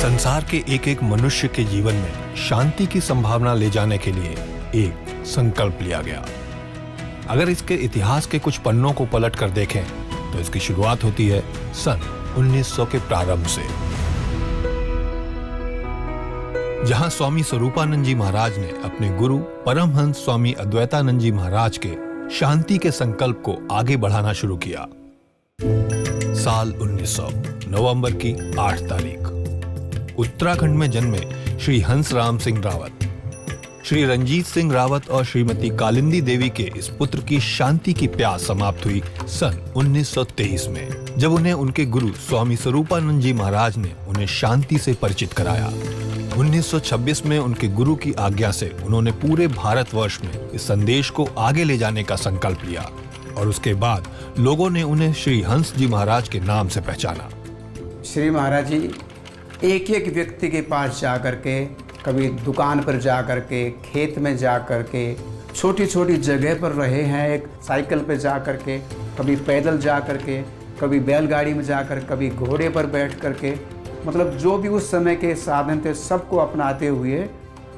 संसार के एक एक मनुष्य के जीवन में शांति की संभावना ले जाने के लिए एक संकल्प लिया गया। अगर इसके इतिहास के कुछ पन्नों को पलट कर देखें तो इसकी शुरुआत होती है सन 1900 के प्रारंभ से, जहां स्वामी स्वरूपानंद जी महाराज ने अपने गुरु परमहंस स्वामी अद्वैतानंद जी महाराज के शांति के संकल्प को आगे बढ़ाना शुरू किया। साल 1900 नवंबर की 8 तारीख उत्तराखंड में जन्मे श्री हंस राम सिंह रावत, श्री रंजीत सिंह रावत और श्रीमती कालिंदी देवी के इस पुत्र की शांति की प्यास समाप्त हुई सन 1923 में, जब उन्हें उनके गुरु स्वामी स्वरूपानंद जी महाराज ने उन्हें शांति से परिचित कराया। 1926 में उनके गुरु की आज्ञा से उन्होंने पूरे भारतवर्ष में इस संदेश को आगे ले जाने का संकल्प लिया और उसके बाद लोगों ने उन्हें श्री हंस जी महाराज के नाम से पहचाना। श्री महाराज जी एक एक व्यक्ति के पास जा करके, कभी दुकान पर जा करके, खेत में जा करके, छोटी छोटी जगह पर रहे हैं, एक साइकिल पर जा करके, कभी पैदल जा करके, कभी बैलगाड़ी में जाकर, कभी घोड़े पर बैठ करके, मतलब जो भी उस समय के साधन थे सबको अपनाते हुए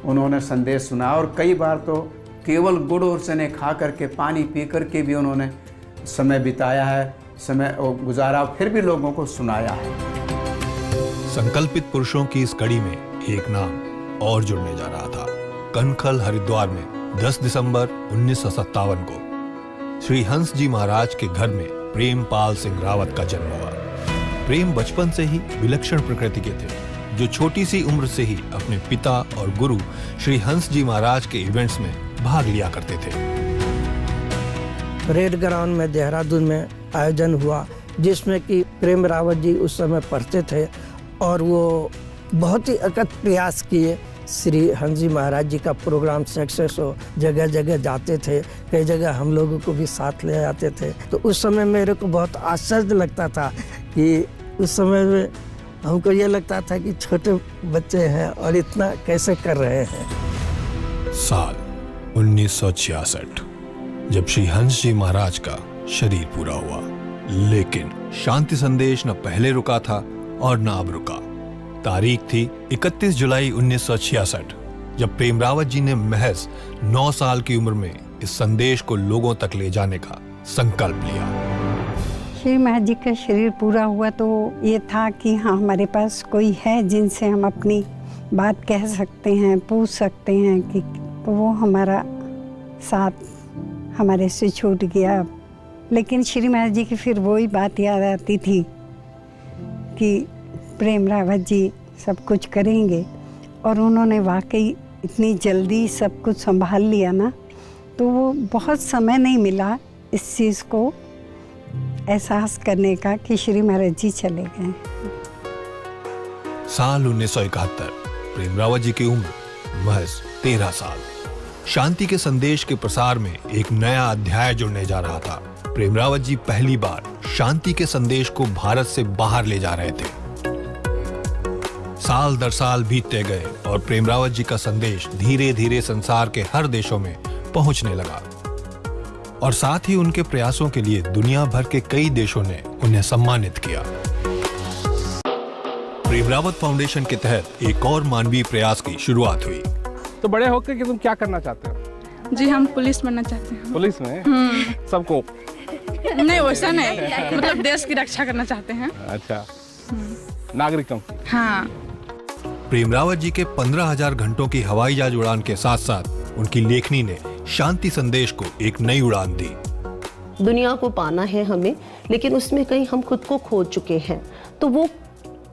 उन्होंने संदेश सुना। और कई बार तो केवल गुड़ और चने खा करके, पानी पी करके भी उन्होंने समय बिताया है, समय गुजारा, फिर भी लोगों को सुनाया है। संकल्पित पुरुषों की इस कड़ी में एक नाम और जुड़ने जा रहा था। कनखल हरिद्वार में 10 दिसंबर 1957 को श्री हंस जी महाराज के घर में प्रेमपाल सिंह रावत का जन्म हुआ। प्रेम बचपन से ही विलक्षण प्रकृति के थे, जो छोटी सी उम्र से ही अपने पिता और गुरु श्री हंस जी महाराज के इवेंट्स में भाग लिया करते थे। परेड ग्राउंड में देहरादून में आयोजन हुआ, जिसमें कि प्रेम रावत जी उस समय पढ़ते थे और वो बहुत ही अकथ प्रयास किए श्री हंस जी महाराज जी का प्रोग्राम सक्सेस हो, जगह जगह जाते थे, कई जगह हम लोगों को भी साथ ले जाते थे। तो उस समय मेरे को बहुत आश्चर्य लगता था कि उस समय में हमको ये लगता था कि छोटे बच्चे हैं और इतना कैसे कर रहे हैं। साल 1966 जब श्री हंस जी महाराज का शरीर पूरा हुआ, लेकिन शांति संदेश न पहले रुका था और न अब रुका। तारीख थी 31 जुलाई 1966, जब प्रेम रावत जी ने महज 9 साल की उम्र में इस संदेश को लोगों तक ले जाने का संकल्प लिया। श्री महाराज जी का शरीर पूरा हुआ तो ये था कि हाँ, हमारे पास कोई है जिनसे हम अपनी बात कह सकते हैं, पूछ सकते हैं कि, तो वो हमारा साथ हमारे से छूट गया। लेकिन श्री महाराज जी की फिर वही बात याद आती थी कि प्रेम रावत जी सब कुछ करेंगे, और उन्होंने वाकई इतनी जल्दी सब कुछ संभाल लिया ना, तो वो बहुत समय नहीं मिला इस चीज़ को एहसास करने का कि श्री महाराज जी चले गए। साल 1971 प्रेम रावत जी की उम्र महज 13 साल। शांति के संदेश के प्रसार में एक नया अध्याय जुड़ने जा रहा था। प्रेम रावत जी पहली बार शांति के संदेश को भारत से बाहर ले जा रहे थे। साल दर साल बीतते गए और प्रेम रावत जी का संदेश धीरे धीरे संसार के हर देशों में पहुंचने लगा, और साथ ही उनके प्रयासों के लिए दुनिया भर के कई देशों ने उन्हें सम्मानित किया। प्रेम रावत फाउंडेशन के तहत एक और मानवीय प्रयास की शुरुआत हुई। तो बड़े होकर के तुम क्या करना चाहते हो? जी हम पुलिस बनना चाहते हैं। पुलिस में? सबको? नहीं वैसा नहीं, मतलब देश की रक्षा करना चाहते हैं। अच्छा, नागरिकों की? हाँ। प्रेम रावत जी के 15,000 घंटों की हवाई जहाज उड़ान के साथ साथ उनकी लेखनी ने शांति संदेश को एक नई उड़ान दी। दुनिया को पाना है हमें, लेकिन उसमें कहीं हम खुद को खो चुके हैं। तो वो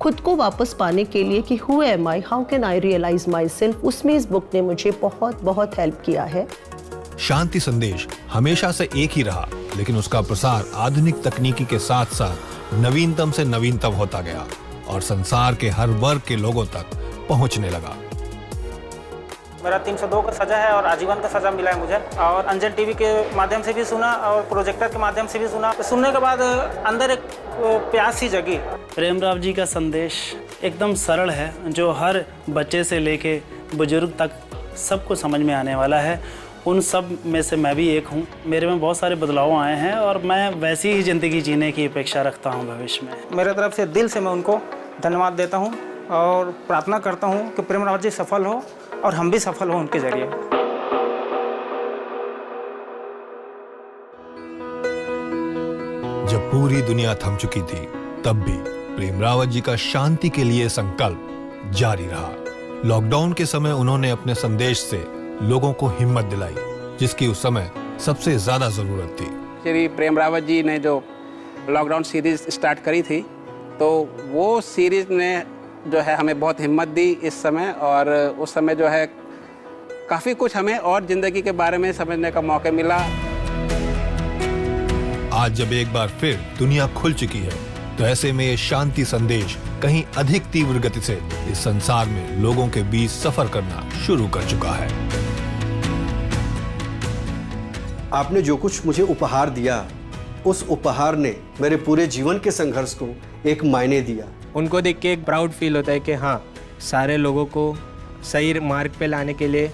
खुद को वापस पाने के लिए कि who am I, how can I realise myself, उसमें इस बुक ने मुझे बहुत बहुत हेल्प किया है। शांति संदेश हमेशा से एक ही रहा, लेकिन उसका प्रसार आधुनिक तकनीकी के साथ साथ नवीनतम से नवीनतम होता गया और संसार के हर वर्ग के लोगों तक पहुंचने लगा। मेरा 302 का सजा है और आजीवन का सजा मिला है मुझे, और अंजन टीवी के माध्यम से भी सुना और प्रोजेक्टर के माध्यम से भी सुना। सुनने के बाद अंदर एक प्यास सी जगी। प्रेम रावत जी का संदेश एकदम सरल है, जो हर बच्चे से लेके बुजुर्ग तक सबको समझ में आने वाला है। उन सब में से मैं भी एक हूँ। मेरे में बहुत सारे बदलाव आए हैं और मैं वैसी ही ज़िंदगी जीने की अपेक्षा रखता हूँ भविष्य में। मेरे तरफ से दिल से मैं उनको धन्यवाद देता हूँ और प्रार्थना करता हूँ कि प्रेम रावत जी सफल हो और हम भी सफल हो उनके जरिए। जब पूरी दुनिया थम चुकी थी तब भी प्रेम रावत जी का शांति के लिए संकल्प जारी रहा। लॉकडाउन के समय उन्होंने अपने संदेश से लोगों को हिम्मत दिलाई, जिसकी उस समय सबसे ज्यादा जरूरत थी। श्री प्रेम रावत जी ने जो लॉकडाउन सीरीज स्टार्ट करी थी, तो वो सीरीज ने जो है हमें बहुत हिम्मत दी इस समय, और उस समय जो है काफ़ी कुछ हमें और ज़िंदगी के बारे में समझने का मौका मिला। आज जब एक बार फिर दुनिया खुल चुकी है, तो ऐसे में ये शांति संदेश कहीं अधिक तीव्र गति से इस संसार में लोगों के बीच सफर करना शुरू कर चुका है। आपने जो कुछ मुझे उपहार दिया, उस उपहार ने मेरे पूरे जीवन के संघर्ष को एक मायने दिया। उनको देख के एक प्राउड फील होता है कि हाँ, सारे लोगों को सही मार्ग पे लाने के लिए